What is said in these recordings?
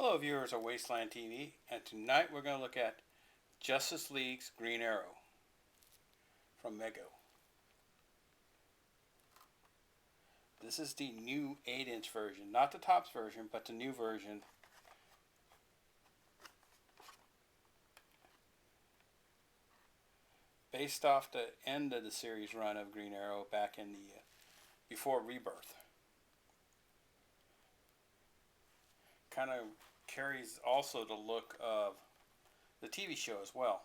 Hello viewers of Wasteland TV, and tonight we're going to look at Justice League's Green Arrow from Mego. This is the new 8-inch version, not the Topps version, but the new version. Based off the end of the series run of Green Arrow back in the before Rebirth. Kind of carries also the look of the TV show as well.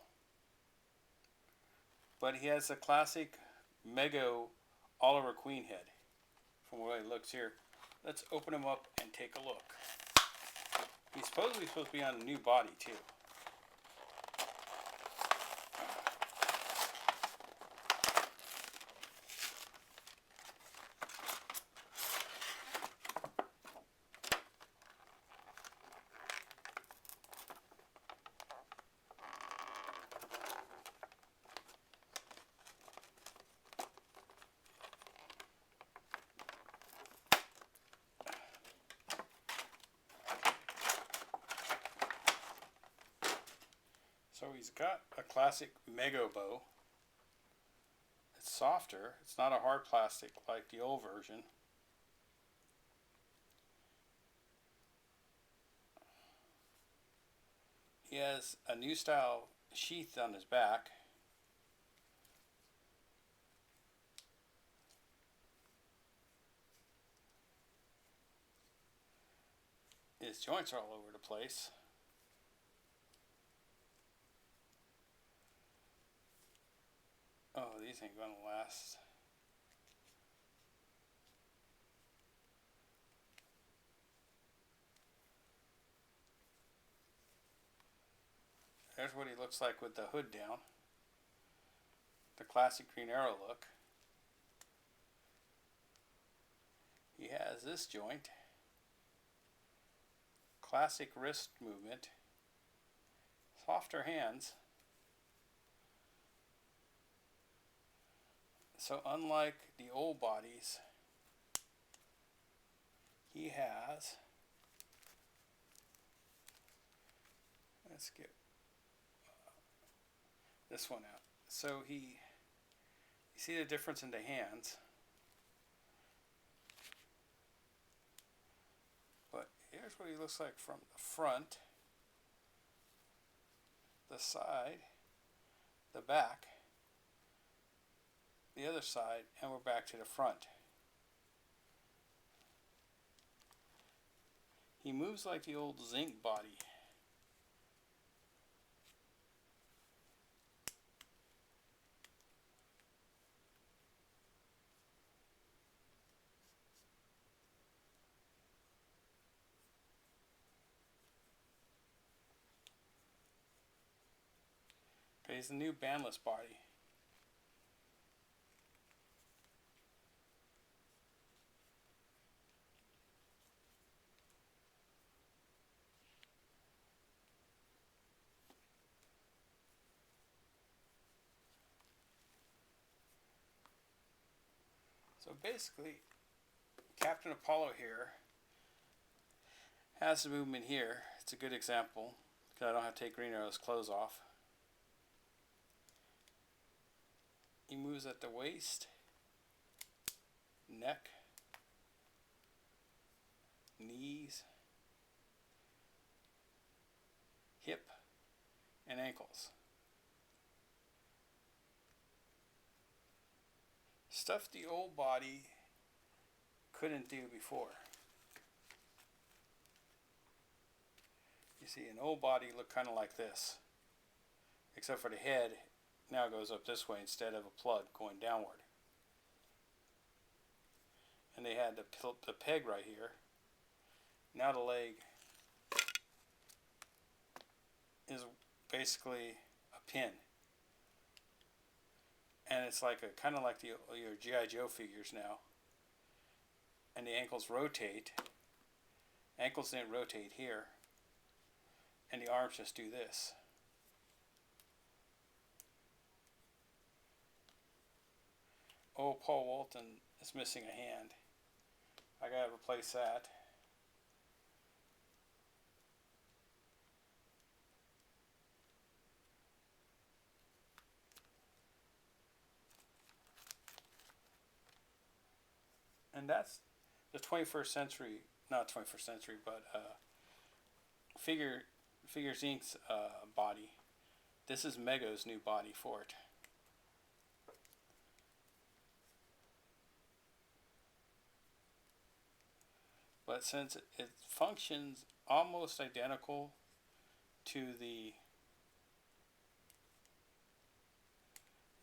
But he has a classic Mego Oliver Queen head from the way it looks here. Let's open him up and take a look. He's supposed to be on a new body too. So he's got a classic Mego bow. It's softer. It's not a hard plastic like the old version. He has a new style sheath on his back. His joints are all over the place. Oh, these ain't gonna last. There's what he looks like with the hood down. The classic Green Arrow look. He has this joint. Classic wrist movement. Softer hands. So unlike the old bodies, he has, let's get this one out. So you see the difference in the hands, but here's what he looks like from the front, the side, the back, the other side, and we're back to the front. He moves like the old zinc body. Okay, he's the new bandless body. So basically, Captain Apollo here has the movement here. It's a good example because I don't have to take Green Arrow's clothes off. He moves at the waist, neck, knees, hip, and ankles. Stuff the old body couldn't do before. You see, an old body looked kind of like this, except for the head now goes up this way instead of a plug going downward. And they had the peg right here. Now the leg is basically a pin. And it's like kind of like your G.I. Joe figures now. And the ankles rotate. Ankles didn't rotate here. And the arms just do this. Oh, Paul Walton is missing a hand. I gotta replace that. And that's the 21st century, not 21st century, but Figure Figures Inc.'s body. This is Mego's new body for it. But since it functions almost identical to the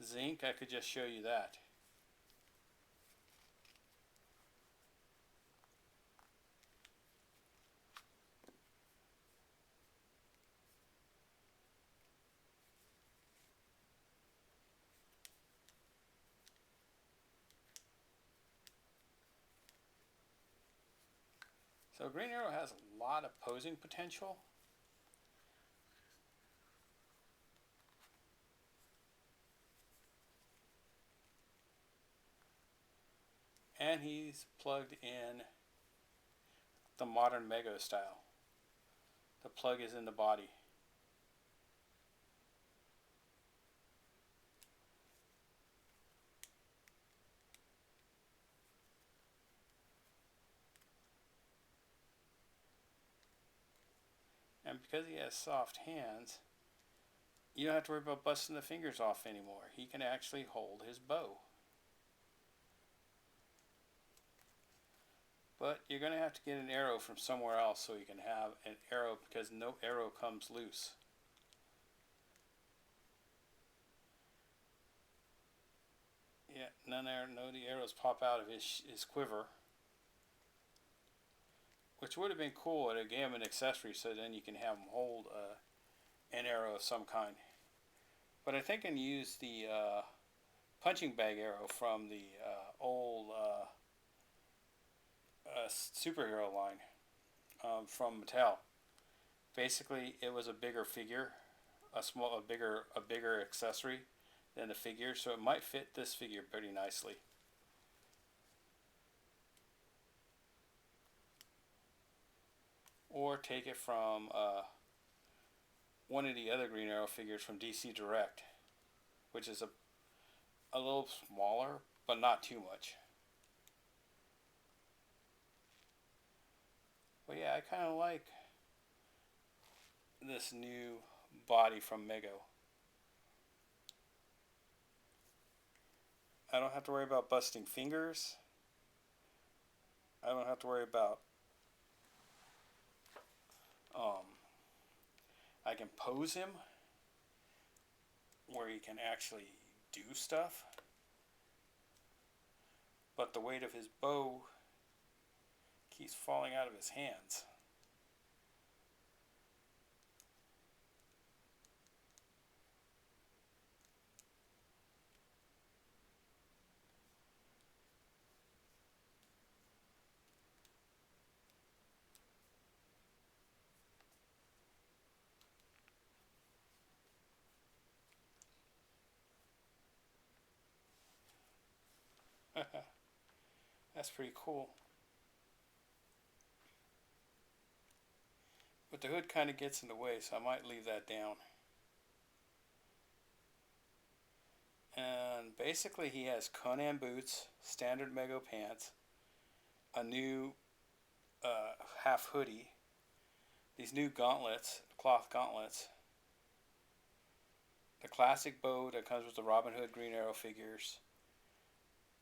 zinc, I could just show you that. So Green Arrow has a lot of posing potential. And he's plugged in the modern Mego style. The plug is in the body. And because he has soft hands, you don't have to worry about busting the fingers off anymore. He can actually hold his bow. But you're going to have to get an arrow from somewhere else so you can have an arrow, because no arrow comes loose. Yeah, no, the arrows pop out of his quiver. Which would have been cool at a game and accessory, so then you can have him hold an arrow of some kind. But I think I can use the punching bag arrow from the old superhero line from Mattel. Basically, it was a bigger figure, a bigger accessory than the figure, so it might fit this figure pretty nicely. Or take it from one of the other Green Arrow figures from DC Direct, which is a little smaller, but not too much. But yeah, I kind of like this new body from Mego. I don't have to worry about busting fingers. I don't have to worry about I can pose him where he can actually do stuff, but the weight of his bow keeps falling out of his hands. That's pretty cool. But the hood kind of gets in the way, so I might leave that down. And basically he has Conan boots, standard Mego pants, a new half hoodie, these new gauntlets, cloth gauntlets, the classic bow that comes with the Robin Hood Green Arrow figures,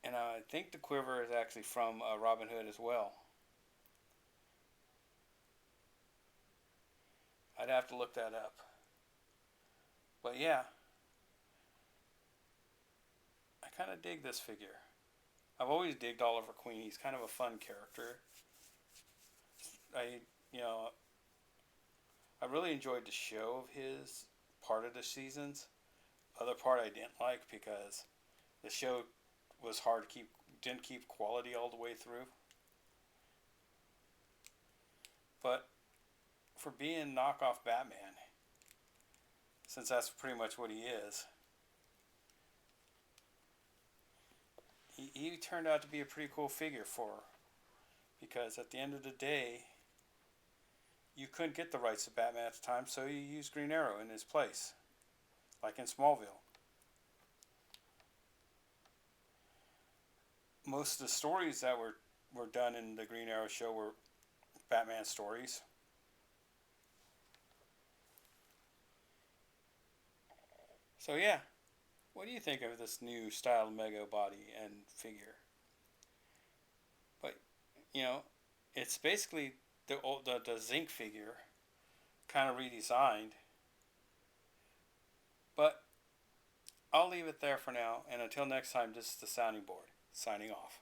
and I think the quiver is actually from Robin Hood as well. I'd have to look that up. But yeah, I kind of dig this figure. I've always digged Oliver Queen. He's kind of a fun character. I, you know, I really enjoyed the show of his part of the seasons. Other part I didn't like because the show was hard to keep, didn't keep quality all the way through. But for being knockoff Batman, since that's pretty much what he is, he turned out to be a pretty cool figure for, because at the end of the day, you couldn't get the rights to Batman at the time, so you used Green Arrow in his place, like in Smallville. Most of the stories that were were done in the Green Arrow show were Batman stories. So yeah, what do you think of this new style Mego body and figure? But you know, it's basically the Zinc figure, kind of redesigned. But I'll leave it there for now, and until next time, this is the sounding board signing off.